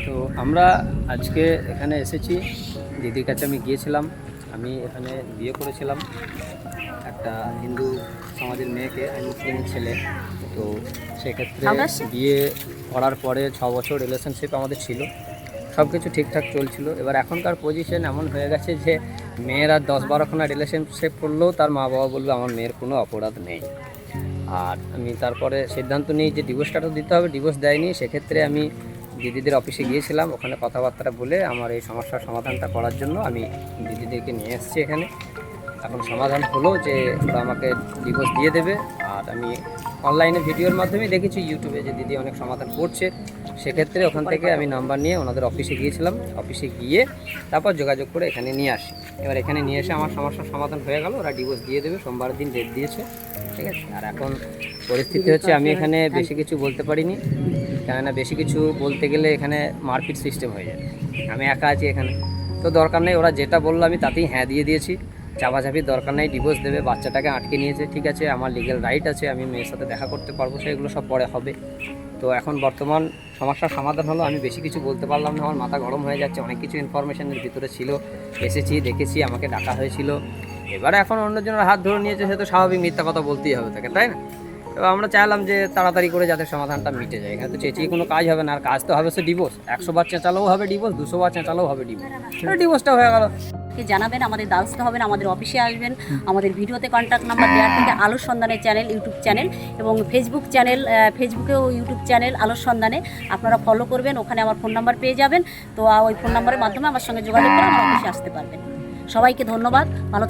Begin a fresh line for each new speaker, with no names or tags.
তো আমরা আজকে এখানে এসেছি, দিদির কাছে আমি গিয়েছিলাম। আমি এখানে বিয়ে করেছিলাম একটা হিন্দু সমাজের মেয়েকে, আমি মুসলিমের ছেলে। তো সেক্ষেত্রে বিয়ে করার পরে 6 বছর রিলেশনশিপ আমাদের ছিল, সব কিছু ঠিকঠাক চলছিল। এবার এখনকার পজিশন এমন হয়ে গেছে যে মেয়েরা 10-12খানা রিলেশনশিপ করলেও তার মা বাবা বলবে আমার মেয়ের কোনো অপরাধ নেই। আর আমি তারপরে সিদ্ধান্ত নিই যে ডিভোর্সটা তো দিতে হবে। ডিভোর্স দেয়নি, সেক্ষেত্রে আমি দিদিদের অফিসে গিয়েছিলাম। ওখানে কথাবার্তা বলে আমার এই সমস্যার সমাধানটা করার জন্য আমি দিদিদেরকে নিয়ে এসেছি এখানে। এখন সমাধান হলো যে ওরা আমাকে ডিভোর্স দিয়ে দেবে। আর আমি অনলাইনে ভিডিওর মাধ্যমে দেখেছি ইউটিউবে যে দিদি অনেক সমাধান করছে। সেক্ষেত্রে ওখান থেকে আমি নাম্বার নিয়ে ওনাদের অফিসে গিয়েছিলাম। অফিসে গিয়ে তারপর যোগাযোগ করে এখানে নিয়ে আসি। এবার এখানে নিয়ে এসে আমার সমস্যার সমাধান হয়ে গেল, ওরা ডিভোর্স দিয়ে দেবে, সোমবার দিন ডেট দিয়েছে, ঠিক আছে। আর এখন পরিস্থিতি হচ্ছে আমি এখানে বেশি কিছু বলতে পারিনি, কেননা বেশি কিছু বলতে গেলে এখানে মারপিট সিস্টেম হয়ে যায়। আমি একা আছি এখানে, তো দরকার নেই। ওরা যেটা বললো আমি তাতেই হ্যাঁ দিয়ে দিয়েছি। চাপাচাপির দরকার নেই, ডিভোর্স দেবে, বাচ্চাটাকে আটকে নিয়েছে, ঠিক আছে, আমার লিগ্যাল রাইট আছে, আমি মেয়ের সাথে দেখা করতে পারবো, সেগুলো সব পরে হবে। তো এখন বর্তমান সমস্যার সমাধান হলো, আমি বেশি কিছু বলতে পারলাম না, আমার মাথা গরম হয়ে যাচ্ছে। অনেক কিছু ইনফরমেশনের ভিতরে ছিল, এসেছি, দেখেছি, আমাকে ডাকা হয়েছিল। এবারে এখন অন্যজনের হাত ধরে নিয়েছে, সে তো স্বাভাবিক, মিথ্যা কথা বলতেই হবে তাকে, তাই না? এবার আমরা চাইলাম যে তাড়াতাড়ি করে যাতে সমাধানটা মিটে যায়। এখানে তো চেঁচিয়ে কোনো কাজ হবে না, আর কাজ তো হবে সে ডিভোর্স। 100 বার চেঁচালেও হবে ডিভোর্স, 200 বার চেঁচালেও হবে ডিভোর্স, ডিভোর্সটা হয়ে গেল।
জানাবেন, আমাদের দ্বারস্থ হবেন, আমাদের অফিসে আসবেন। আমাদের ভিডিওতে কন্ট্যাক্ট নাম্বার দেওয়ার থেকে আলোর সন্ধানের চ্যানেল, ইউটিউব চ্যানেল এবং ফেসবুক চ্যানেল, ফেসবুকেও ইউটিউব চ্যানেল আলোর সন্ধানে আপনারা ফলো করবেন। ওখানে আমার ফোন নাম্বার পেয়ে যাবেন। তো ওই ফোন নাম্বারের মাধ্যমে আমার সঙ্গে যোগাযোগ করে আমার অফিসে আসতে পারবেন। সবাইকে ধন্যবাদ, ভালো